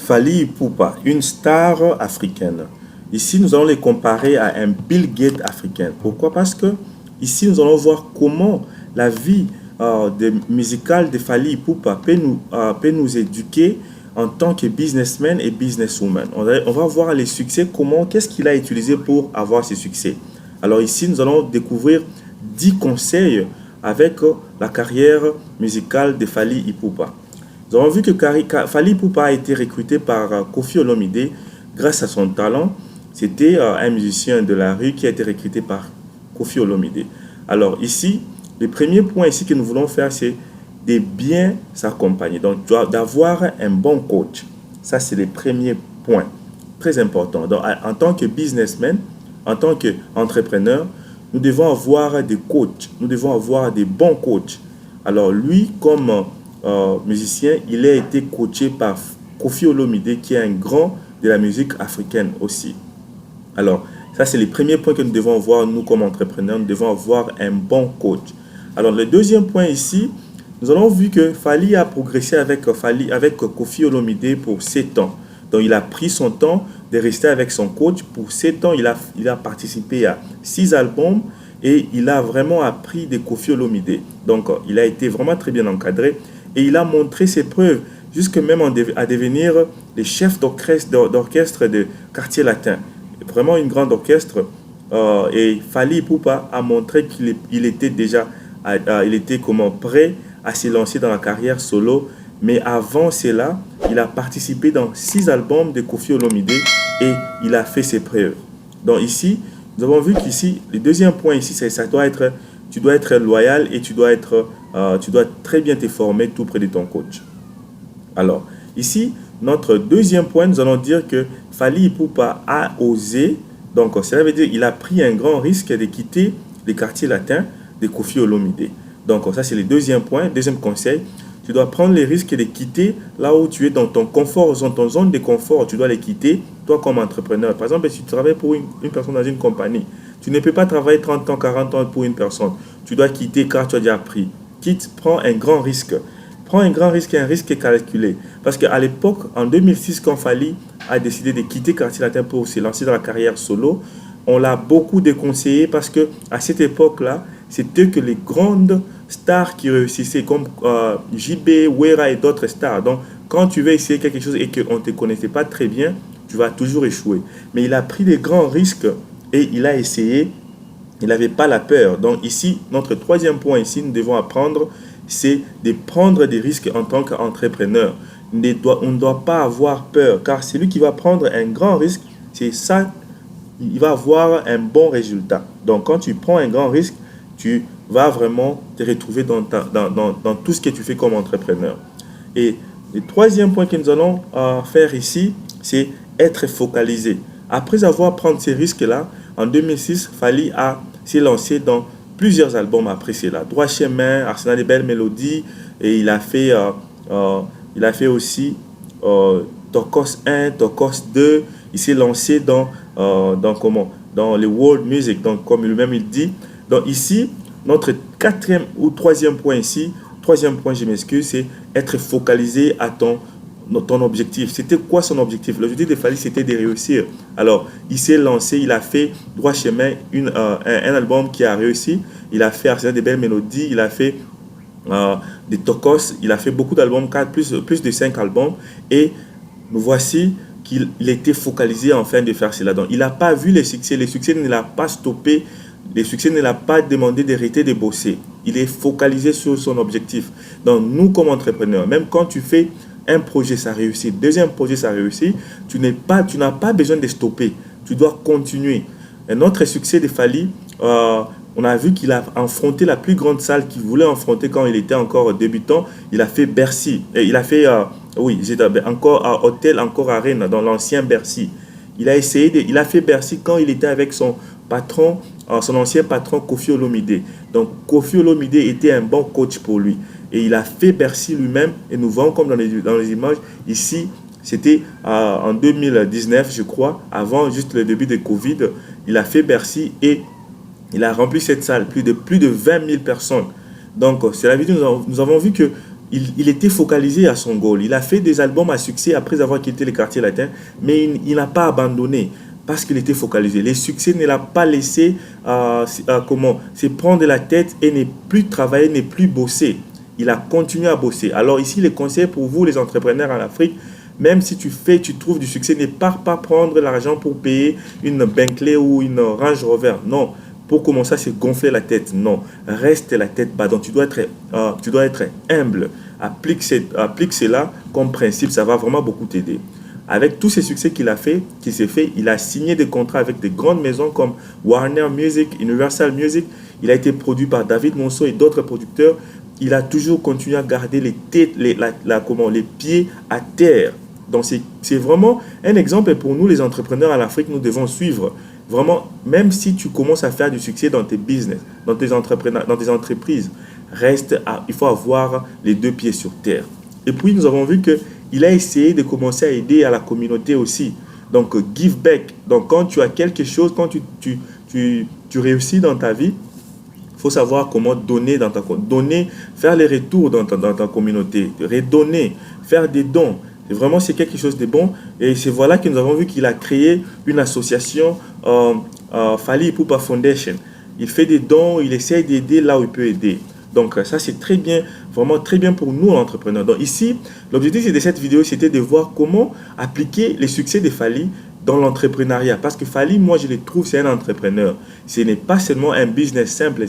Fally Ipupa, une star africaine. Ici, nous allons les comparer à un Bill Gates africain. Pourquoi? Parce que ici, nous allons voir comment la vie musicale de Fally Ipupa peut nous éduquer en tant que businessman et businesswoman. On va voir les succès, qu'est-ce qu'il a utilisé pour avoir ce succès. Alors ici, nous allons découvrir 10 conseils avec la carrière musicale de Fally Ipupa. Nous avons vu que Fally Ipupa a été recruté par Koffi Olomide grâce à son talent. C'était un musicien de la rue qui a été recruté par Koffi Olomide. Alors ici, le premier point ici que nous voulons faire, c'est de bien s'accompagner. Donc, d'avoir un bon coach. Ça, c'est le premier point. Très important. Donc, en tant que businessman, en tant qu'entrepreneur, nous devons avoir des coachs. Nous devons avoir des bons coachs. Alors, lui, comme musicien, il a été coaché par Koffi Olomide, qui est un grand de la musique africaine aussi. Alors, ça, c'est le premier point que nous devons voir, nous, comme entrepreneurs. Nous devons avoir un bon coach. Alors, le deuxième point ici, nous avons vu que Fally a progressé avec Koffi Olomide pour 7 ans. Donc, il a pris son temps de rester avec son coach. Pour 7 ans, il a participé à 6 albums et il a vraiment appris de Koffi Olomide. Donc, il a été vraiment très bien encadré et il a montré ses preuves, jusque même à devenir le chef d'orchestre de Quartier Latin. Vraiment une grande orchestre. Et Fally Ipupa a montré qu'il était déjà prêt à se lancer dans la carrière solo. Mais avant cela, il a participé dans 6 albums de Koffi Olomide et il a fait ses preuves. Donc ici, nous avons vu qu'ici, le deuxième point ici, tu dois être loyal et tu dois très bien te former tout près de ton coach. Alors, ici, notre deuxième point, nous allons dire que Fally Ipupa a osé. Donc, cela veut dire qu'il a pris un grand risque de quitter les quartiers latins de Koffi Olomide. Donc, ça, c'est le deuxième point, deuxième conseil. Tu dois prendre les risques de quitter là où tu es dans ton confort, dans ton zone de confort. Tu dois les quitter, toi comme entrepreneur. Par exemple, si tu travailles pour une personne dans une compagnie, tu ne peux pas travailler 30 ans, 40 ans pour une personne. Tu dois quitter car tu as déjà appris. Prends un grand risque. Prends un grand risque et un risque calculé. Parce qu'à l'époque, en 2006, quand Fally a décidé de quitter Quartier Latin pour se lancer dans la carrière solo, on l'a beaucoup déconseillé parce qu'à cette époque-là, c'était que les grandes stars qui réussissaient, comme JB, Wera et d'autres stars. Donc, quand tu veux essayer quelque chose et qu'on ne te connaissait pas très bien, tu vas toujours échouer. Mais il a pris des grands risques et il a essayé. Il n'avait pas la peur. Donc ici, notre troisième point ici, nous devons apprendre, c'est de prendre des risques en tant qu'entrepreneur. On ne doit pas avoir peur, car celui qui va prendre un grand risque, c'est ça, il va avoir un bon résultat. Donc quand tu prends un grand risque, tu vas vraiment te retrouver dans tout ce que tu fais comme entrepreneur. Et le troisième point que nous allons faire ici, c'est être focalisé. Après avoir pris ces risques-là, en 2006, Fally s'est lancé dans plusieurs albums après cela. Droit chemin, Arsenal des belles mélodies, et il a fait aussi Tokos 1, Tokos 2. Il s'est lancé dans les world music, donc comme lui-même il dit. Donc ici, notre troisième point, je m'excuse, c'est être focalisé à ton objectif. C'était quoi son objectif? L'objectif de Fally, c'était de réussir. Alors, il s'est lancé, il a fait Droit chemin, un album qui a réussi. Il a fait Arsenal des belles mélodies, il a fait des Tokos, il a fait beaucoup d'albums, plus de 5 albums. Et nous voici qu'il était focalisé en train de faire cela. Donc, il n'a pas vu les succès ne l'a pas stoppé. Le succès ne l'a pas demandé d'arrêter de bosser. Il est focalisé sur son objectif. Donc, nous, comme entrepreneurs, même quand tu fais un projet, ça réussit. Deuxième projet, ça réussit. Tu n'as pas besoin de stopper. Tu dois continuer. Un autre succès de Fally, on a vu qu'il a affronté la plus grande salle qu'il voulait affronter quand il était encore débutant. Il a fait Bercy. Et il a fait, encore Hôtel, encore Arena, dans l'ancien Bercy. Il a fait Bercy quand il était avec son patron, son ancien patron Koffi Olomide. Donc Koffi Olomide était un bon coach pour lui. Et il a fait Bercy lui-même. Et nous voyons comme dans les images, ici, c'était en 2019, je crois, avant juste le début de Covid. Il a fait Bercy et il a rempli cette salle, plus de 20 000 personnes. Donc, c'est la vidéo, nous avons vu que il était focalisé à son goal. Il a fait des albums à succès après avoir quitté les quartiers latins, mais il n'a pas abandonné parce qu'il était focalisé. Les succès ne l'a pas laissé se prendre la tête et ne plus travailler, ne plus bosser. Il a continué à bosser. Alors ici, les conseils pour vous, les entrepreneurs en Afrique, même si tu trouves du succès, ne pars pas prendre l'argent pour payer une Bentley ou une Range Rover. Non. Pour commencer à se gonfler la tête, non. Reste la tête bas. Donc, tu dois être humble. Applique cela comme principe. Ça va vraiment beaucoup t'aider. Avec tous ces succès qu'il s'est fait, il a signé des contrats avec des grandes maisons comme Warner Music, Universal Music. Il a été produit par David Monceau et d'autres producteurs. Il a toujours continué à garder les pieds à terre. Donc, c'est vraiment un exemple pour nous, les entrepreneurs en Afrique, nous devons suivre. Vraiment, même si tu commences à faire du succès dans tes business, dans tes entreprises, il faut avoir les deux pieds sur terre. Et puis, nous avons vu qu'il a essayé de commencer à aider à la communauté aussi. Donc, give back. Donc, quand tu as quelque chose, quand tu réussis dans ta vie, il faut savoir comment donner faire les retours dans ta communauté, redonner, faire des dons. Vraiment, c'est quelque chose de bon. Et c'est voilà que nous avons vu qu'il a créé une association, Fally Ipupa Foundation. Il fait des dons, il essaie d'aider là où il peut aider. Donc, ça, c'est très bien, vraiment très bien pour nous, entrepreneurs. Donc, ici, l'objectif de cette vidéo, c'était de voir comment appliquer les succès de Fally dans l'entrepreneuriat. Parce que Fally, moi, je le trouve, c'est un entrepreneur. Ce n'est pas seulement un business simple,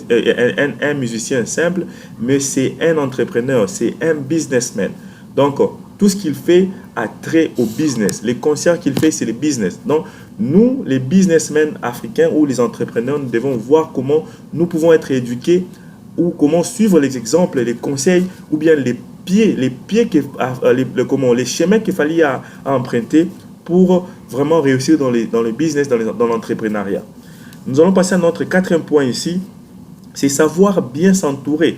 un musicien simple, mais c'est un entrepreneur, c'est un businessman. Donc, tout ce qu'il fait a trait au business. Les concerts qu'il fait, c'est le business. Donc, nous, les businessmen africains ou les entrepreneurs, nous devons voir comment nous pouvons être éduqués ou comment suivre les exemples, les conseils ou bien les chemins qu'il fallait emprunter pour vraiment réussir dans le business, dans l'entrepreneuriat. Nous allons passer à notre quatrième point ici, c'est savoir bien s'entourer.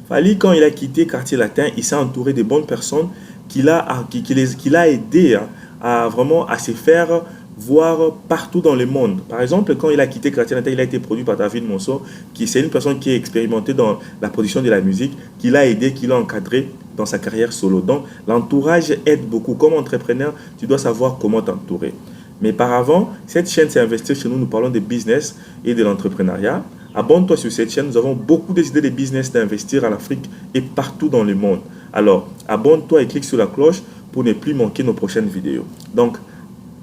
Fally, quand il a quitté Quartier Latin, il s'est entouré de bonnes personnes qu'il a aidé à vraiment à se faire voir partout dans le monde. Par exemple, quand il a quitté Quartier Latin, il a été produit par David Monceau, c'est une personne qui est expérimentée dans la production de la musique, qui l'a aidé, qui l'a encadré dans sa carrière solo. Donc, l'entourage aide beaucoup. Comme entrepreneur, tu dois savoir comment t'entourer. Mais par avant, cette chaîne, c'est Investir chez nous. Nous parlons de business et de l'entrepreneuriat. Abonne-toi sur cette chaîne. Nous avons beaucoup d'idées de business d'investir en Afrique et partout dans le monde. Alors, abonne-toi et clique sur la cloche pour ne plus manquer nos prochaines vidéos. Donc,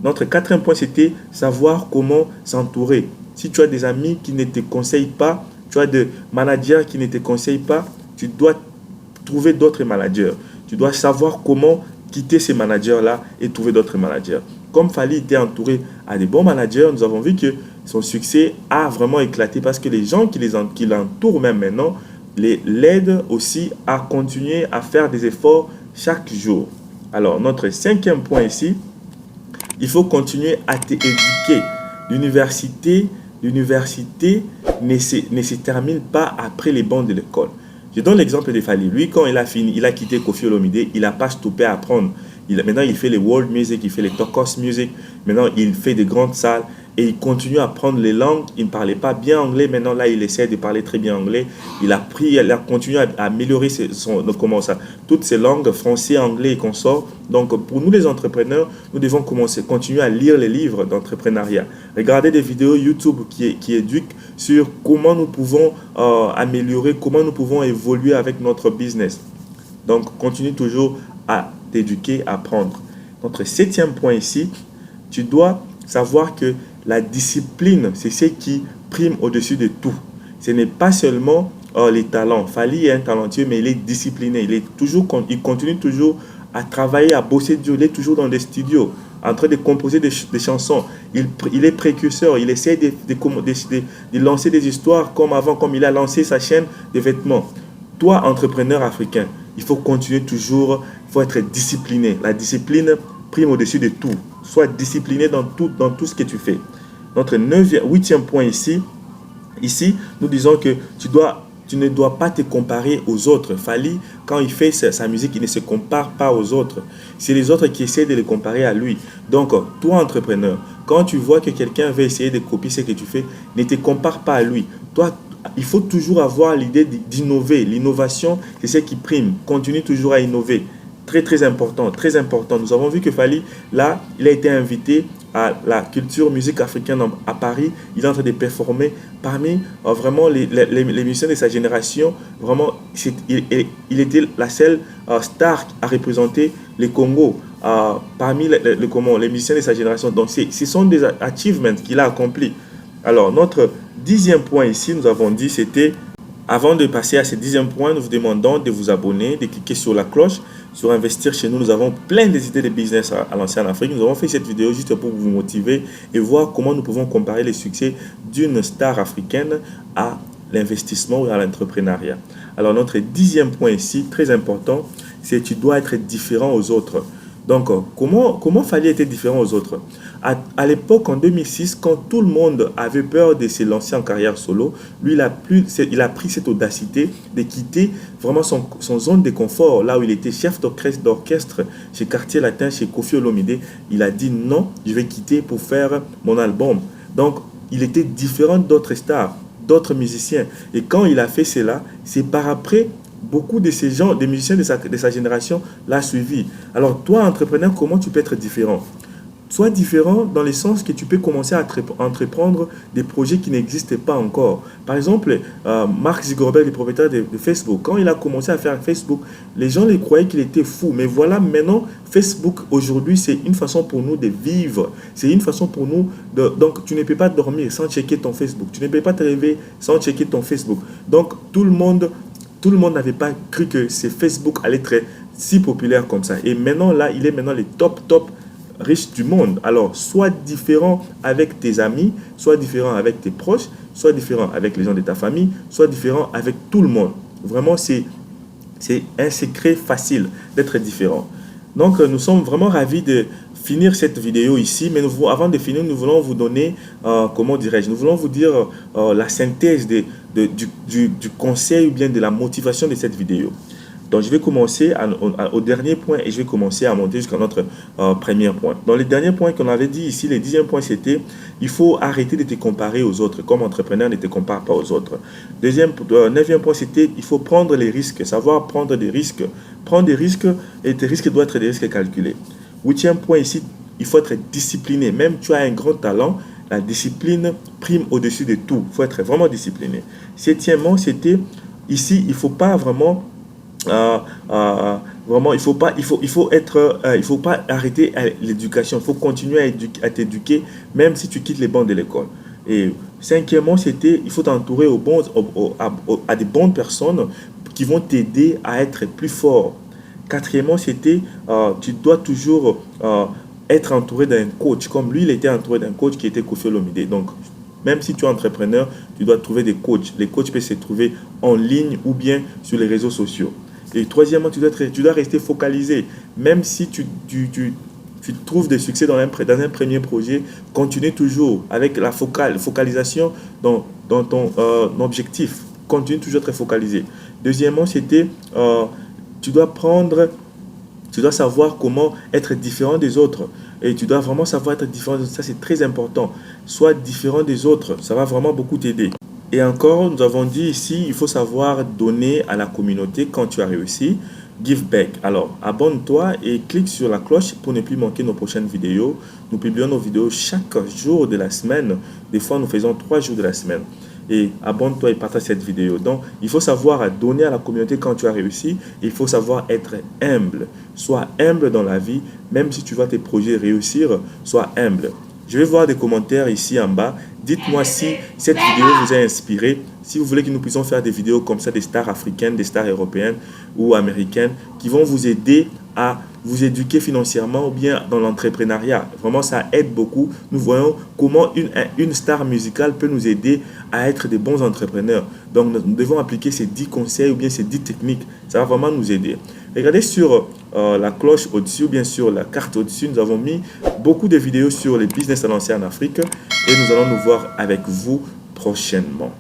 notre quatrième point, c'était savoir comment s'entourer. Si tu as des amis qui ne te conseillent pas, tu as des managers qui ne te conseillent pas, tu dois trouver d'autres managers. Tu dois savoir comment quitter ces managers-là et trouver d'autres managers. Comme Fally était entouré à des bons managers, nous avons vu que son succès a vraiment éclaté parce que les gens qui l'entourent même maintenant l'aident aussi à continuer à faire des efforts chaque jour. Alors, notre cinquième point ici, il faut continuer à t'éduquer. L'université ne se termine pas après les bancs de l'école. Je donne l'exemple de Fally. Lui, quand il a fini, il a quitté Koffi Olomide, il n'a pas stoppé à apprendre. Maintenant, il fait les world music, il fait les Tokos music. Maintenant, il fait des grandes salles et il continue à apprendre les langues. Il ne parlait pas bien anglais. Maintenant, là, il essaie de parler très bien anglais. Il a continué à améliorer toutes ces langues, français, anglais et consorts. Donc, pour nous, les entrepreneurs, nous devons continuer à lire les livres d'entrepreneuriat. Regardez des vidéos YouTube qui éduquent sur comment nous pouvons améliorer, comment nous pouvons évoluer avec notre business. Donc, continue toujours à t'éduquer, à apprendre. Notre septième point ici, tu dois savoir que la discipline, c'est ce qui prime au-dessus de tout. Ce n'est pas seulement les talents. Fally est un talentueux, mais il est discipliné. Il continue toujours à travailler, à bosser dur. Il est toujours dans des studios, en train de composer des chansons. Il est précurseur. Il essaie de lancer des histoires comme avant, comme il a lancé sa chaîne de vêtements. Toi, entrepreneur africain, il faut continuer toujours, il faut être discipliné. La discipline prime au-dessus de tout. Sois discipliné dans tout ce que tu fais. Notre huitième point ici, nous disons que tu ne dois pas te comparer aux autres. Fally, quand il fait sa musique, il ne se compare pas aux autres. C'est les autres qui essaient de le comparer à lui. Donc, toi, entrepreneur, quand tu vois que quelqu'un veut essayer de copier ce que tu fais, ne te compare pas à lui. Toi, il faut toujours avoir l'idée d'innover. L'innovation, c'est ce qui prime. Continue toujours à innover. Très, très important, très important. Nous avons vu que Fally, là, il a été invité à la culture musique africaine à Paris. Il est en train de performer parmi vraiment les musiciens de sa génération. Vraiment, il était la seule star à représenter les Congo parmi les musiciens de sa génération. Donc, ce sont des achievements qu'il a accomplis. Alors, notre 10e point ici, nous avons dit, c'était, avant de passer à ce 10e point, nous vous demandons de vous abonner, de cliquer sur la cloche, sur Investir chez nous. Nous avons plein d'idées de business à lancer en Afrique. Nous avons fait cette vidéo juste pour vous motiver et voir comment nous pouvons comparer les succès d'une star africaine à l'investissement ou à l'entrepreneuriat. Alors, notre 10e point ici, très important, c'est que tu dois être différent aux autres. Donc, comment Fally était différent aux autres? À l'époque, en 2006, quand tout le monde avait peur de se lancer en carrière solo, lui, il a pris cette audacité de quitter vraiment son zone de confort, là où il était chef d'orchestre chez Quartier Latin, chez Koffi Olomide. Il a dit non, je vais quitter pour faire mon album. Donc, il était différent d'autres stars, d'autres musiciens. Et quand il a fait cela, c'est par après beaucoup de ces gens, des musiciens de sa génération, l'ont suivi. Alors, toi, entrepreneur, comment tu peux être différent? Sois différent dans le sens que tu peux commencer à entreprendre des projets qui n'existent pas encore. Par exemple, Mark Zuckerberg, le propriétaire de Facebook, quand il a commencé à faire Facebook, les gens les croyaient qu'il était fou. Mais voilà, maintenant, Facebook, aujourd'hui, c'est une façon pour nous de vivre. C'est une façon pour nous de... Donc, tu ne peux pas dormir sans checker ton Facebook. Tu ne peux pas te réveiller sans checker ton Facebook. Donc, tout le monde n'avait pas cru que Facebook allait être si populaire comme ça. Et maintenant, là, il est maintenant le top riche du monde. Alors, sois différent avec tes amis, sois différent avec tes proches, sois différent avec les gens de ta famille, sois différent avec tout le monde. Vraiment, c'est un secret facile d'être différent. Donc, nous sommes vraiment ravis de finir cette vidéo ici, mais avant de finir, nous voulons vous donner, comment dirais-je, nous voulons vous dire la synthèse du conseil ou bien de la motivation de cette vidéo. Donc, je vais commencer au dernier point et je vais commencer à monter jusqu'à notre premier point. Dans les derniers points qu'on avait dit ici, le 10e point, c'était il faut arrêter de te comparer aux autres. Comme entrepreneur, ne te compare pas aux autres. 9e point, c'était il faut prendre les risques, savoir prendre des risques. Prendre des risques et tes risques doivent être des risques calculés. 8e point ici, il faut être discipliné. Même tu as un grand talent, la discipline prime au-dessus de tout. Il faut être vraiment discipliné. 7e, c'était ici, il ne faut pas vraiment... vraiment, il faut pas arrêter l'éducation. Il faut continuer à t'éduquer, même si tu quittes les bancs de l'école. Et 5e, c'était il faut t'entourer à des bonnes personnes qui vont t'aider à être plus fort. 4e, c'était tu dois toujours être entouré d'un coach, comme lui, il était entouré d'un coach qui était Koffi Olomide. Donc, même si tu es entrepreneur, tu dois trouver des coachs. Les coachs peuvent se trouver en ligne ou bien sur les réseaux sociaux. Et troisièmement, tu dois rester focalisé. Même si tu trouves des succès dans un premier projet, continue toujours avec la focalisation dans ton objectif. Continue toujours à être focalisé. Deuxièmement, c'était tu dois savoir comment être différent des autres. Et tu dois vraiment savoir être différent des autres. Ça, c'est très important. Sois différent des autres. Ça va vraiment beaucoup t'aider. Et encore, nous avons dit ici, il faut savoir donner à la communauté quand tu as réussi. Give back. Alors, abonne-toi et clique sur la cloche pour ne plus manquer nos prochaines vidéos. Nous publions nos vidéos chaque jour de la semaine. Des fois, nous faisons 3 jours de la semaine. Et abonne-toi et partage cette vidéo. Donc, il faut savoir donner à la communauté quand tu as réussi. Il faut savoir être humble. Sois humble dans la vie. Même si tu vois tes projets réussir, sois humble. Je vais voir des commentaires ici en bas. Dites-moi si cette vidéo vous a inspiré. Si vous voulez que nous puissions faire des vidéos comme ça, des stars africaines, des stars européennes ou américaines qui vont vous aider à vous éduquer financièrement ou bien dans l'entrepreneuriat. Vraiment, ça aide beaucoup. Nous voyons comment une star musicale peut nous aider à être des bons entrepreneurs. Donc, nous devons appliquer ces 10 conseils ou bien ces 10 techniques. Ça va vraiment nous aider. Regardez sur la cloche au-dessus ou bien sur la carte au-dessus. Nous avons mis beaucoup de vidéos sur les business à lancer en Afrique et nous allons nous voir avec vous prochainement.